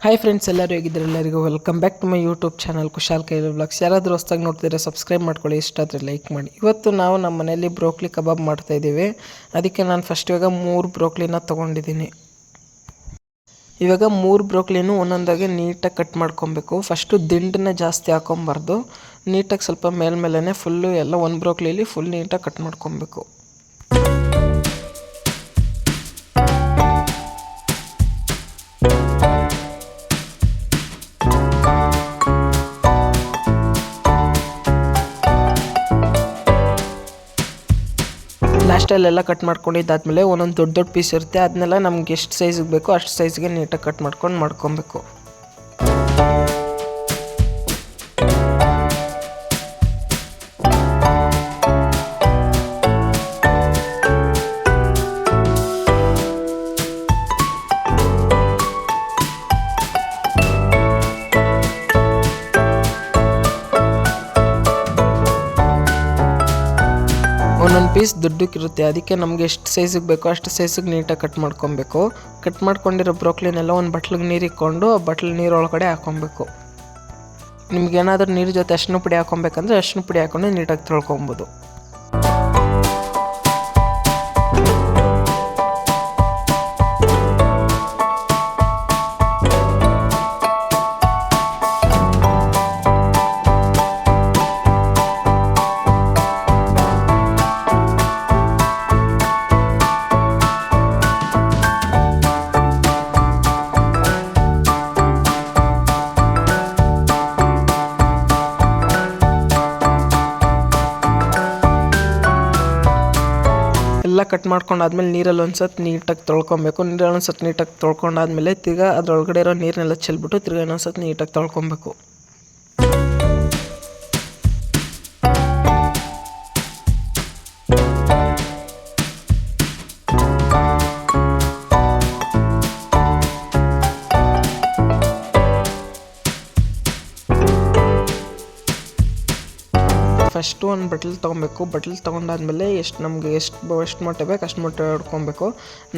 Hi friends, ಎಲ್ಲರೂ ಹೇಗಿದ್ದಾರೆ? ಎಲ್ಲರಿಗೂ welcome back to my YouTube channel Kushal ಕೈಲಿ ವ್ಲಾಗ್ಸ್. ಯಾರಾದರೂ ಹೊಸ್ದಾಗಿ ನೋಡ್ತಿದ್ರೆ ಸಬ್ಸ್ಕ್ರೈಬ್ ಮಾಡ್ಕೊಳ್ಳಿ, ಇಷ್ಟ ಆದರೆ ಲೈಕ್ ಮಾಡಿ. ಇವತ್ತು ನಾವು ನಮ್ಮ ಮನೆಯಲ್ಲಿ ಬ್ರೋಕ್ಲಿ ಕಬಾಬ್ ಮಾಡ್ತಾಯಿದ್ದೀವಿ. ಅದಕ್ಕೆ ನಾನು ಫಸ್ಟ್ ಇವಾಗ 3 ಬ್ರೋಕ್ಲಿನ ತೊಗೊಂಡಿದ್ದೀನಿ. ಇವಾಗ 3 ಬ್ರೋಕ್ಲಿನೂ ಒಂದೊಂದಾಗಿ ನೀಟಾಗಿ ಕಟ್ ಮಾಡ್ಕೊಬೇಕು. ಫಸ್ಟು ದಿಂಡನ್ನ ಜಾಸ್ತಿ ಹಾಕೊಬಾರ್ದು, ನೀಟಾಗಿ ಸ್ವಲ್ಪ ಮೇಲ್ಮೇಲೆ ಫುಲ್ಲು ಎಲ್ಲ ಒಂದು ಬ್ರೋಕ್ಲಿಲಿ ಫುಲ್ ನೀಟಾಗಿ ಕಟ್ ಮಾಡ್ಕೊಬೇಕು. ಲಾಸ್ಟಲ್ಲೆಲ್ಲ ಕಟ್ ಮಾಡ್ಕೊಂಡಿದ್ದಾದಮೇಲೆ ಒಂದೊಂದು ದೊಡ್ಡ ಪೀಸ್ ಇರುತ್ತೆ, ಅದನ್ನೆಲ್ಲ ನಮ್ಗೆ ಎಷ್ಟು ಸೈಜಿಗೆ ಬೇಕೋ ಅಷ್ಟು ಸೈಜ್ಗೆ ನೀಟಾಗಿ ಕಟ್ ಮಾಡ್ಕೊಬೇಕು. ಒಂದೊಂದು ಪೀಸ್ ದೊಡ್ಡಕ್ಕಿರುತ್ತೆ, ಅದಕ್ಕೆ ನಮಗೆ ಎಷ್ಟು ಸೈಜಿಗೆ ಬೇಕೋ ಅಷ್ಟು ಸೈಜಿಗೆ ನೀಟಾಗಿ ಕಟ್ ಮಾಡ್ಕೊಬೇಕು. ಕಟ್ ಮಾಡ್ಕೊಂಡಿರೋ ಬ್ರೋಕ್ಲಿನೆಲ್ಲ ಒಂದು ಬಟ್ಲಿಗೆ ನೀರು ಇಕ್ಕೊಂಡು ಆ ಬಟ್ಲು ನೀರೊಳಗಡೆ ಹಾಕೊಬೇಕು. ನಿಮ್ಗೇನಾದ್ರೂ ನೀರು ಜೊತೆ ಅರಿಶಿನ ಪುಡಿ ಹಾಕೊಬೇಕಂದ್ರೆ ಅರಿಶಿನ ಪುಡಿ ಹಾಕೊಂಡು ನೀಟಾಗಿ ತೊಳ್ಕೊಬೋದು. ಎಲ್ಲ ಕಟ್ ಮಾಡ್ಕೊಂಡಾದ್ಮೇಲೆ ನೀರಲ್ಲಿ ಒಂದ್ಸತಿ ನೀಟಾಗಿ ತೊಳ್ಕೊಬೇಕು. ನೀರಲ್ಲಿ ಒಂದ್ಸತಿ ನೀಟಾಗಿ ತೊಳ್ಕೊಂಡಾದ್ಮೇಲೆ ತಿರ್ಗಾ ಅದರೊಳಗಡೆ ಇರೋ ನೀರನ್ನೆಲ್ಲ ಚೆಲ್ಬಿಟ್ಟು ತಿರ್ಗಾ ಇನ್ನೊಂದ್ಸತಿ ನೀಟಾಗಿ ತೊಳ್ಕೊಬೇಕು. ಫಸ್ಟು ಒಂದು ಬಟ್ಲು ತೊಗೊಬೇಕು. ಬಟ್ಲು ತೊಗೊಂಡಾದ್ಮೇಲೆ ನಮಗೆ ಎಷ್ಟು ಮೊಟ್ಟೆ ಬೇಕು ಅಷ್ಟು ಮೊಟ್ಟೆ ಹೊಡ್ಕೊಬೇಕು.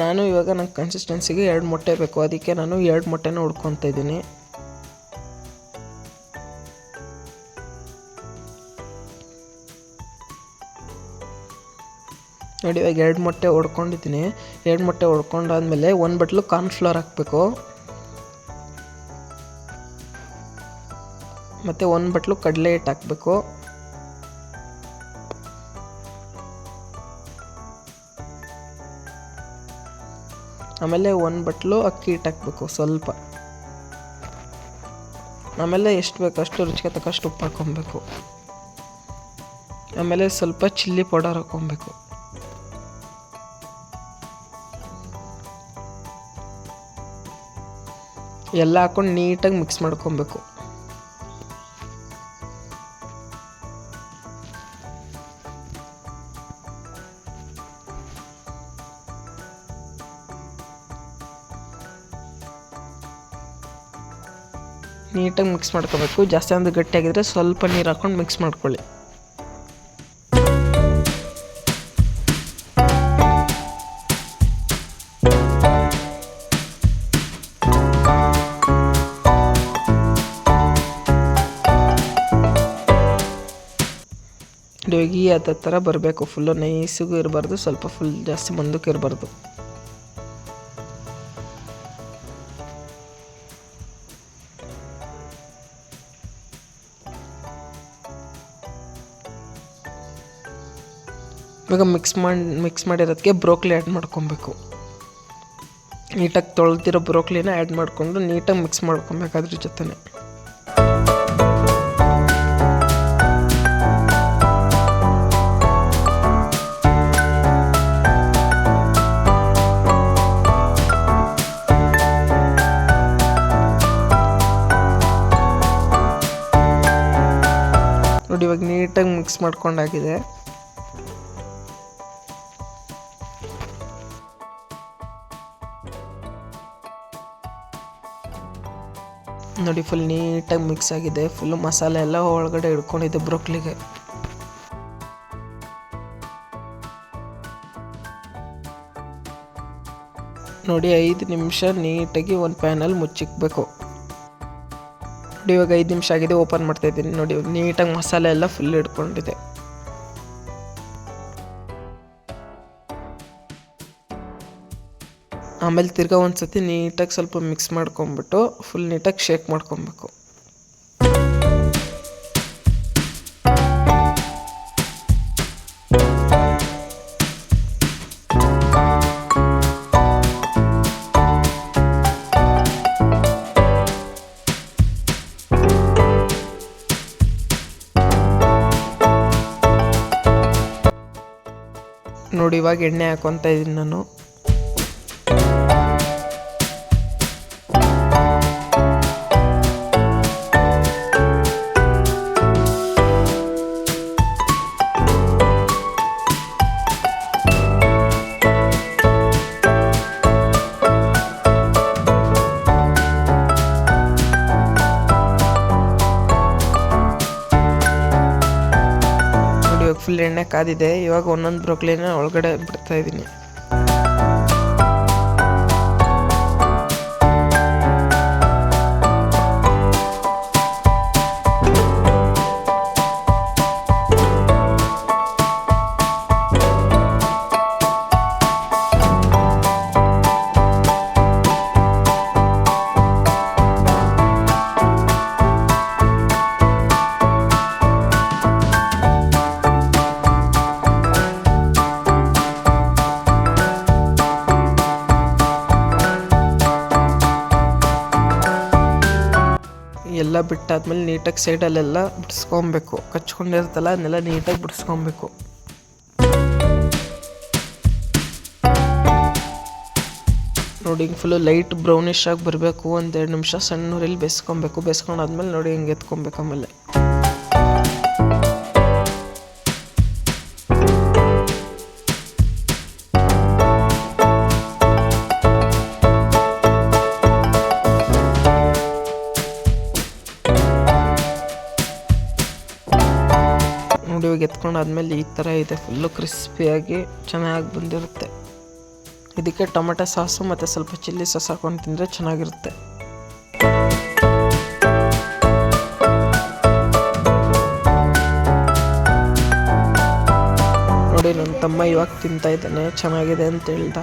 ನಾನು ಇವಾಗ ನಂಗೆ ಕನ್ಸಿಸ್ಟೆನ್ಸಿಗೆ 2 ಮೊಟ್ಟೆ ಬೇಕು, ಅದಕ್ಕೆ ನಾನು 2 ಮೊಟ್ಟೆನ ಹೊಡ್ಕೊತಾ ಇದ್ದೀನಿ. ನೋಡಿ, ಇವಾಗ 2 ಮೊಟ್ಟೆ ಹೊಡ್ಕೊಂಡಿದ್ದೀನಿ. 2 ಮೊಟ್ಟೆ ಹೊಡ್ಕೊಂಡಾದ್ಮೇಲೆ 1 ಬಟ್ಲು ಕಾರ್ನ್ಫ್ಲವರ್ ಹಾಕಬೇಕು, ಮತ್ತು 1 ಬಟ್ಲು ಕಡಲೆ ಹಿಟ್ಟು ಹಾಕಬೇಕು, ಆಮೇಲೆ 1 ಬಟ್ಲು ಅಕ್ಕಿ ಹಿಟ್ಟು ಹಾಕಬೇಕು ಸ್ವಲ್ಪ, ಆಮೇಲೆ ಎಷ್ಟು ಬೇಕು ಅಷ್ಟು ರುಚಿಗೆ ತಕ್ಕಷ್ಟು ಉಪ್ಪು ಹಾಕ್ಕೊಬೇಕು, ಆಮೇಲೆ ಸ್ವಲ್ಪ ಚಿಲ್ಲಿ ಪೌಡರ್ ಹಾಕ್ಕೊಬೇಕು. ಎಲ್ಲ ಹಾಕ್ಕೊಂಡು ನೀಟಾಗಿ ಮಿಕ್ಸ್ ಮಾಡ್ಕೊಬೇಕು. ನೀಟಾಗಿ ಮಿಕ್ಸ್ ಮಾಡ್ಕೋಬೇಕು. ಜಾಸ್ತಿ ಒಂದು ಗಟ್ಟಿಯಾಗಿದ್ದರೆ ಸ್ವಲ್ಪ ನೀರು ಹಾಕ್ಕೊಂಡು ಮಿಕ್ಸ್ ಮಾಡ್ಕೊಳ್ಳಿ. ಇವಾಗ ಅದೇ ಥರ ಬರಬೇಕು. ಫುಲ್ಲು ನೈಸಿಗೂ ಇರಬಾರ್ದು, ಸ್ವಲ್ಪ ಫುಲ್ ಜಾಸ್ತಿ ಮುಂದಕ್ಕೆ ಇರಬಾರ್ದು. ಇವಾಗ ಮಿಕ್ಸ್ ಮಾಡಿರೋದಕ್ಕೆ ಬ್ರೋಕ್ಲಿ ಆ್ಯಡ್ ಮಾಡ್ಕೊಬೇಕು. ನೀಟಾಗಿ ತೊಳೆದಿರೋ ಬ್ರೋಕ್ಲಿನ ಆ್ಯಡ್ ಮಾಡಿಕೊಂಡು ನೀಟಾಗಿ ಮಿಕ್ಸ್ ಮಾಡ್ಕೊಬೇಕು ಅದ್ರ ಜೊತೆ. ನೋಡಿ, ಇವಾಗ ನೀಟಾಗಿ ಮಿಕ್ಸ್ ಮಾಡ್ಕೊಂಡಾಗಿದೆ. ನೋಡಿ, ಫುಲ್ ನೀಟಾಗಿ ಮಿಕ್ಸ್ ಆಗಿದೆ. ಫುಲ್ಲು ಮಸಾಲೆ ಎಲ್ಲ ಒಳಗಡೆ ಹಿಡ್ಕೊಂಡಿದೆ ಬ್ರೋಕ್ಲಿಗೆ. ನೋಡಿ 5 ನಿಮಿಷ ನೀಟಾಗಿ ಒಂದು ಪ್ಯಾನಲ್ಲಿ ಮುಚ್ಚಿಕ್ಬೇಕು. ನೋಡಿ ಇವಾಗ 5 ನಿಮಿಷ ಆಗಿದೆ, ಓಪನ್ ಮಾಡ್ತಾ ಇದ್ದೀನಿ. ನೋಡಿ ನೀಟಾಗಿ ಮಸಾಲೆ ಎಲ್ಲ ಫುಲ್ ಹಿಡ್ಕೊಂಡಿದೆ. ಆಮೇಲೆ ತಿರ್ಗಾ ಒಂದ್ಸತಿ ನೀಟಾಗಿ ಸ್ವಲ್ಪ ಮಿಕ್ಸ್ ಮಾಡ್ಕೊಂಬಿಟ್ಟು ಫುಲ್ ನೀಟಾಗಿ ಶೇಕ್ ಮಾಡ್ಕೊಬೇಕು. ನೋಡಿ ಇವಾಗ ಎಣ್ಣೆ ಹಾಕೊತಾ ಇದ್ದೀನಿ ನಾನು. ಫುಲ್ ಎಣ್ಣೆ ಕಾದಿದೆ. ಇವಾಗ ಒಂದೊಂದು ಬ್ರೋಕ್ಲಿನ ಒಳಗಡೆ ಬಿಡ್ತಾ ಇದ್ದೀನಿ. ಎಲ್ಲ ಬಿಟ್ಟಾದ್ಮೇಲೆ ನೀಟಾಗಿ ಸೈಡಲ್ಲೆಲ್ಲ ಬಿಡಿಸ್ಕೊಬೇಕು. ಕಚ್ಕೊಂಡಿರುತ್ತಲ್ಲ ಅದನ್ನೆಲ್ಲ ನೀಟಾಗಿ ಬಿಡಿಸ್ಕೊಬೇಕು. ನೋಡಿ ಹಿಂಗೆ ಫುಲ್ಲು ಲೈಟ್ ಬ್ರೌನಿಶ್ ಆಗಿ ಬರಬೇಕು. 1-2 ನಿಮಿಷ ಸಣ್ಣ ಊರಲ್ಲಿ ಬೇಯಿಸ್ಕೊಬೇಕು. ಬೇಯಿಸ್ಕೊಂಡಾದ್ಮೇಲೆ ನೋಡಿ ಹಿಂಗೆ ಎತ್ಕೊಬೇಕು. ಆಮೇಲೆ ನೋಡಿ ಇವಾಗ ಎತ್ಕೊಂಡಾದ್ಮೇಲೆ ಈ ಥರ ಇದೆ, ಫುಲ್ಲು ಕ್ರಿಸ್ಪಿಯಾಗಿ ಚೆನ್ನಾಗಿ ಬಂದಿರುತ್ತೆ. ಇದಕ್ಕೆ ಟೊಮೆಟೊ ಸಾಸು ಮತ್ತು ಸ್ವಲ್ಪ ಚಿಲ್ಲಿ ಸಾಸ್ ಹಾಕೊಂಡು ತಿಂದರೆ ಚೆನ್ನಾಗಿರುತ್ತೆ. ನೋಡಿ ನನ್ನ ತಮ್ಮ ಇವಾಗ ತಿಂತಾ ಇದ್ದಾನೆ, ಚೆನ್ನಾಗಿದೆ ಅಂತ ಹೇಳ್ದ.